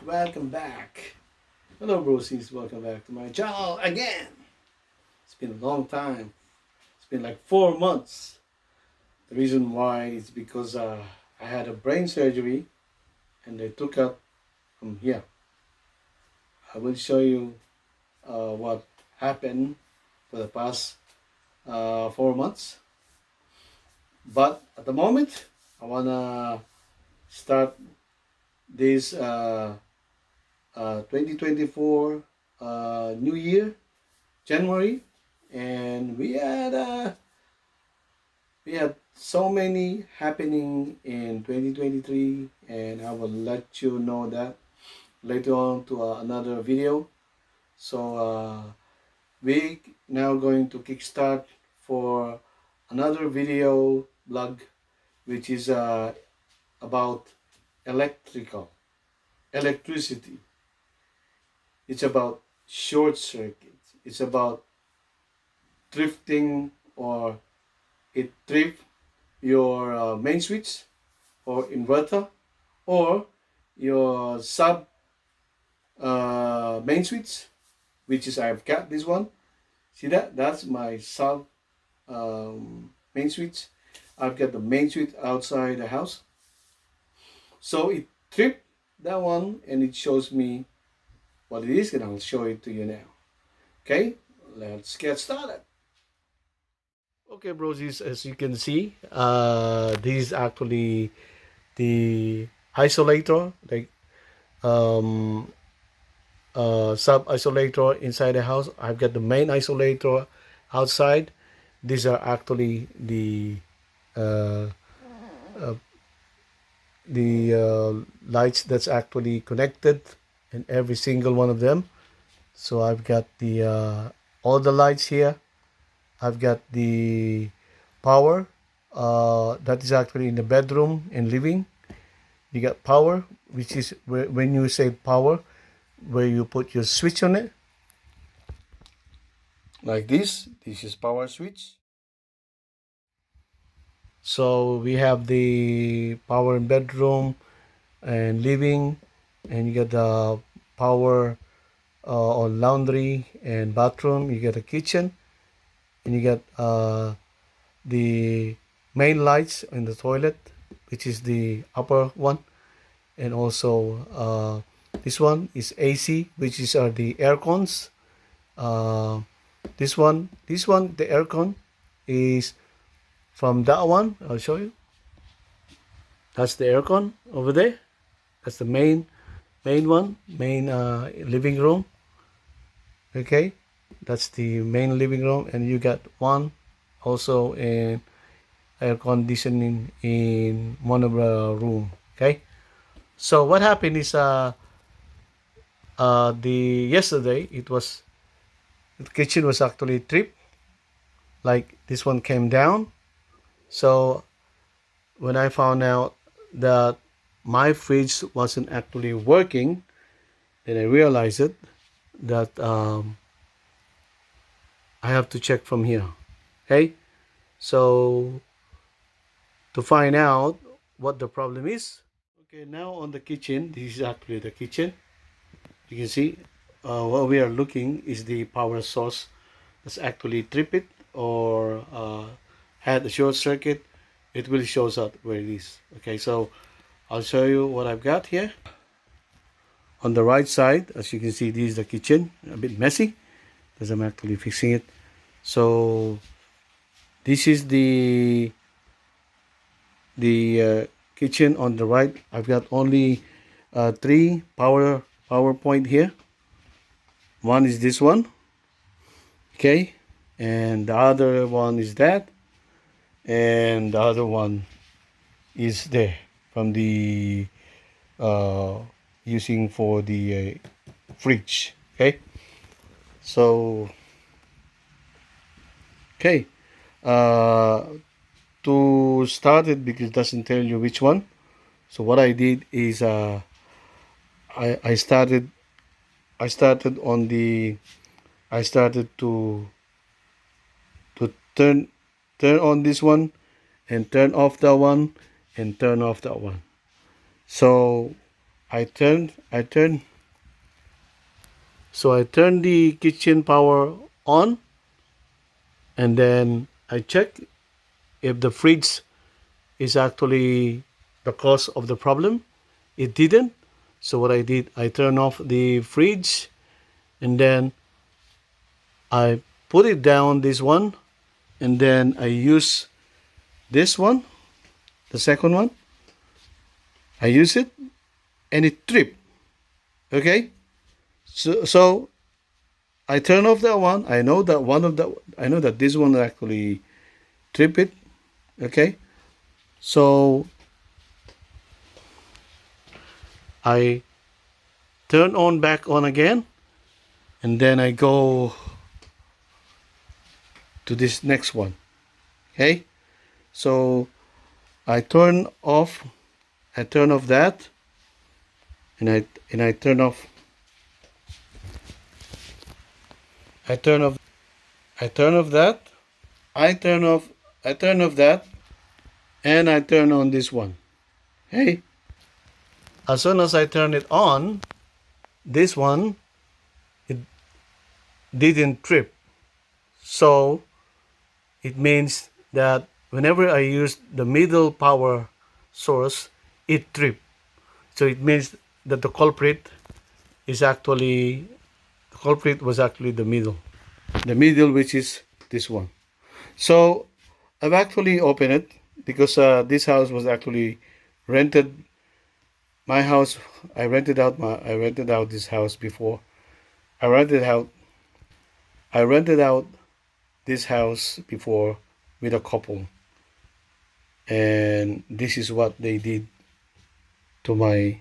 welcome back. Hello, brosis, welcome back to my channel again. It's been a long time. It's been like 4 months. The reason why is because I had a brain surgery and they took out from here. I will show you what happened for the past 4 months. But at the moment, I wanna start this 2024 New Year, January, and we had so many happening in 2023, and I will let you know that later on to another video. So we now going to kickstart for another video blog, which is about electricity. It's about short circuits. It's about drifting, or it drift your main switch or inverter, or your sub main switch, which is I've got this one. See that? That's my sub main switch. I've got the main switch outside the house. So it tripped that one and it shows me what it is, and I'll show it to you now. Okay, let's get started. Okay, brosies, as you can see, this is actually the isolator, like um, sub isolator inside the house. I've got the main isolator outside. These are actually uh, uh, the lights that's actually connected in every single one of them. So I've got the all the lights here. I've got the power that is actually in the bedroom and living. You got power, which is when you say power, where you put your switch on it, like this. This is power switch. So we have the power in bedroom and living, and you get the power on laundry and bathroom. You get a kitchen, and you get the main lights in the toilet, which is the upper one, and also this one is AC, which is the air cons. Uh, this one, the aircon is from that one. I'll show you. That's the aircon over there. That's the main one, main living room. Okay, that's the main living room, and you got one also in air conditioning in one of the room. Okay, so what happened is the yesterday it was the kitchen was actually tripped, like this one came down. So when I found out that my fridge wasn't actually working, then I realized it that I have to check from here. Okay, so to find out what the problem is. Okay, now on the kitchen, this is actually the kitchen. You can see what we are looking is the power source that's actually tripped or had a short circuit. It will shows up where it is. Okay, so I'll show you what I've got here. On the right side, as you can see, this is the kitchen. A bit messy because I'm actually fixing it. So this is the kitchen on the right. I've got only three power point here. One is this one, okay, and the other one is that, and the other one is there from the uh, using for the fridge. Okay, so okay, uh, to start it, because it doesn't tell you which one. So what I did is I started on the I started to turn on this one and turn off that one and turn off that one. So I turn so I turn the kitchen power on, and then I check if the fridge is actually the cause of the problem. It didn't. So what I did, I turn off the fridge, and then I put it down this one, and then I use this one, the second one. I use it, and it tripped. Okay, so I turn off that one. I know that this one actually trip it. Okay, so I turn on back on again, and then I go to this next one. Okay, so I turn off that, and I turn off I turn off I turn off that I turn off that, and I turn on this one. Okay, as soon as I turn it on, this one, it didn't trip. So it means that whenever I use the middle power source, it tripped. So it means that is actually the culprit was actually the middle. The middle, which is this one. So I've actually opened it because this house was actually rented. My house, I rented out this house before. I rented out I rented out this house before with a couple, and this is what they did to my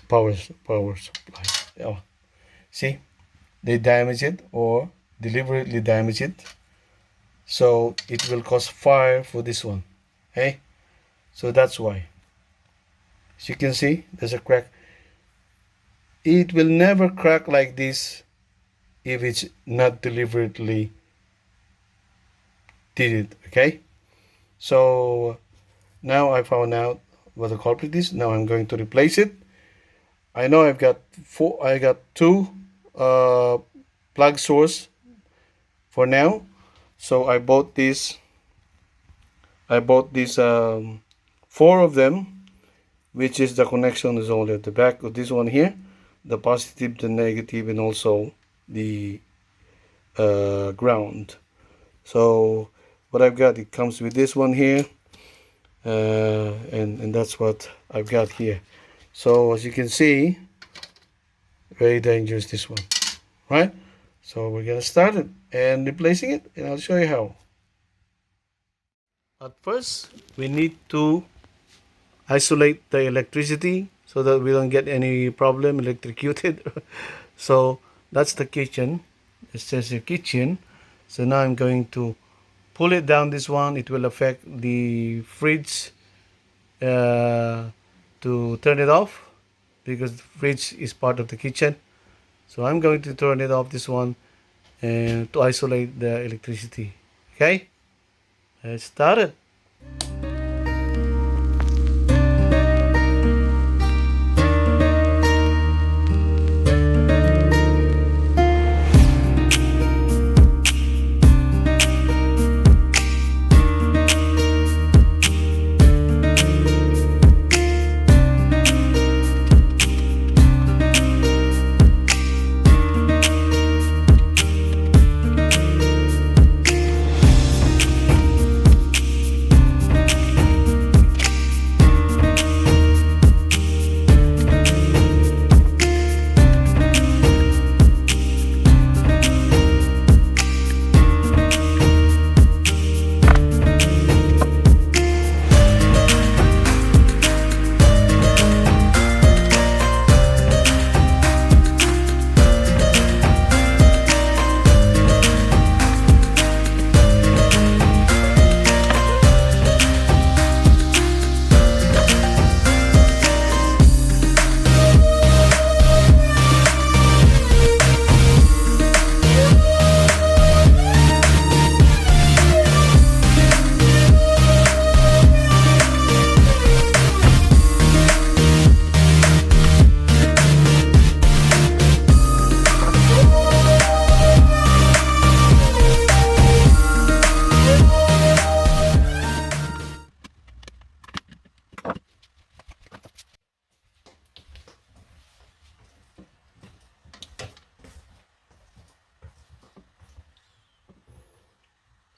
power supply. Oh, see, they damage it or deliberately damage it, so it will cause fire for this one. Okay, so that's why. As you can see, there's a crack. It will never crack like this if it's not deliberately did it. Okay, so now I found out what the culprit is. Now I'm going to replace it. I know I got two uh, plug source for now. So I bought these four of them, which is the connection is only at the back of this one here, the positive, the negative, and also the ground. So what I've got, it comes with this one here, and that's what I've got here. So as you can see, very dangerous this one, right? So we're gonna start it and replacing it, and I'll show you how. At first, we need to isolate the electricity so that we don't get any problem electrocuted. So that's the kitchen. It says the kitchen. So now I'm going to pull it down this one. It will affect the fridge to turn it off because the fridge is part of the kitchen. So I'm going to turn it off this one and to isolate the electricity. Okay, let's start it.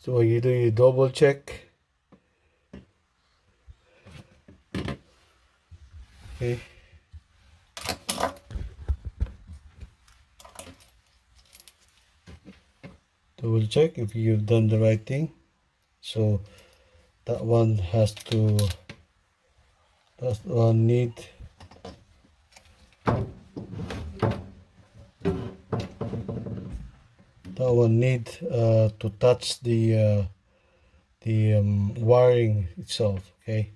So you do your double check. Okay. Double check if you've done the right thing. So that one has to, that one need, to touch the wiring itself. Okay,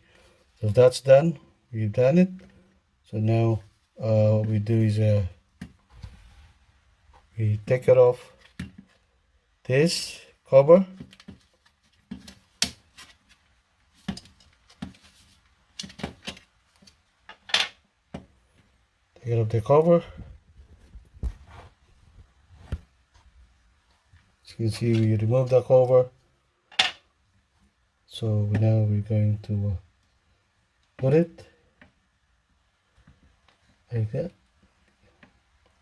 so that's done. We've done it. So now we do is we take it off this cover. Take it off the cover. As you can see, we remove the cover. So now we're going to put it like that.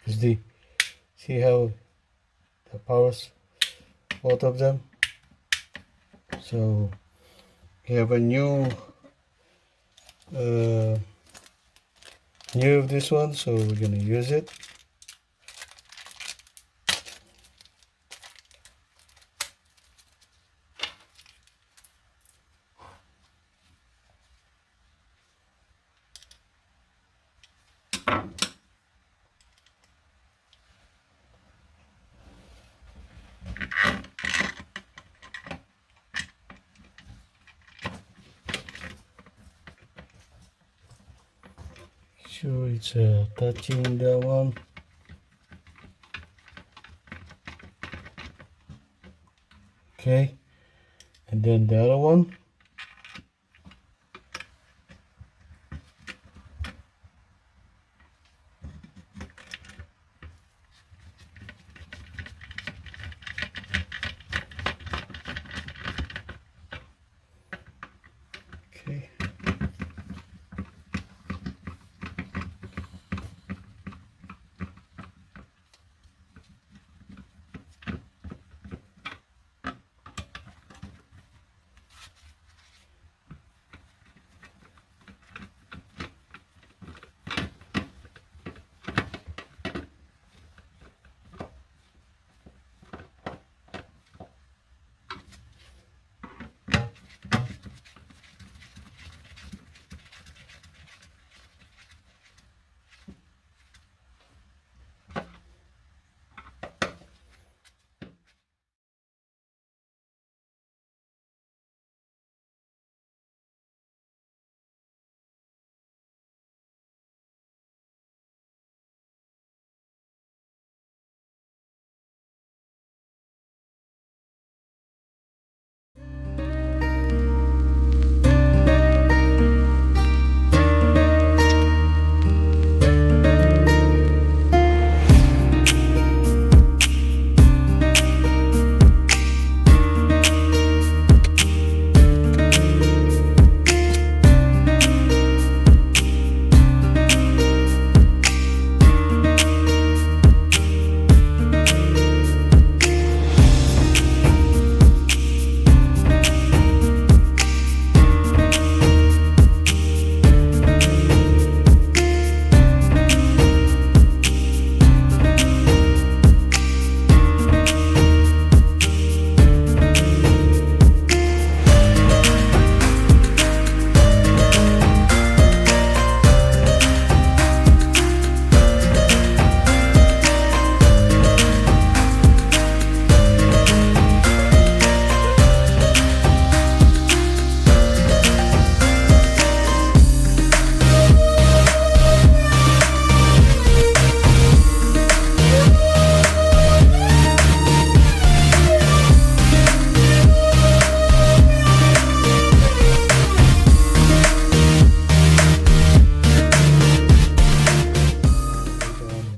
See how the powers both of them. So we have a uh, new of this one, so we're gonna use it. Sure, it's touching that one. Okay, and then the other one. Okay.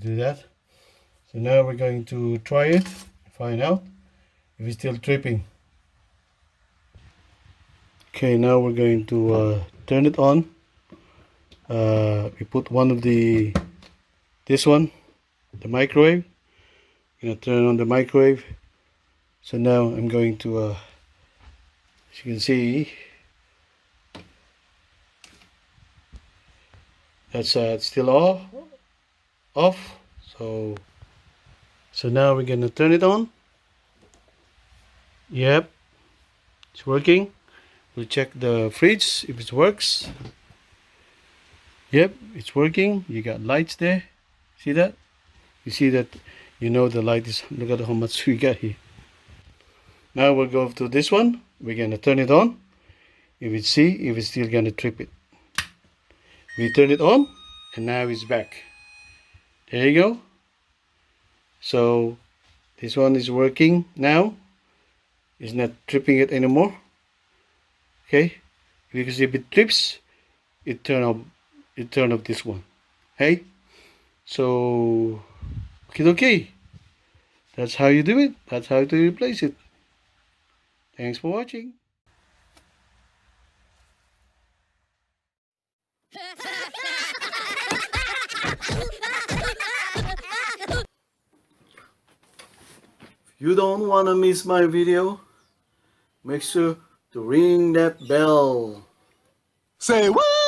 That. So now we're going to try it, find out if it's still tripping. Okay, now we're going to turn it on. We put one of this one, the microwave. Gonna turn on the microwave. So now I'm going to As you can see, that's still off. So now we're gonna turn it on. Yep, it's working. We'll check the fridge if it works. Yep, it's working. You got lights there. See that? You see that? You know the light is. Look at how much we got here. Now we'll go to this one. We're gonna turn it on. If it's still gonna trip it. We turn it on, and now it's back. There you go. So this one is working now. It's not tripping it anymore. Okay, because if it trips, it turn off this one. Hey, so okay. That's how you do it. That's how to replace it. Thanks for watching. You don't want to miss my video, make sure to ring that bell. Say what?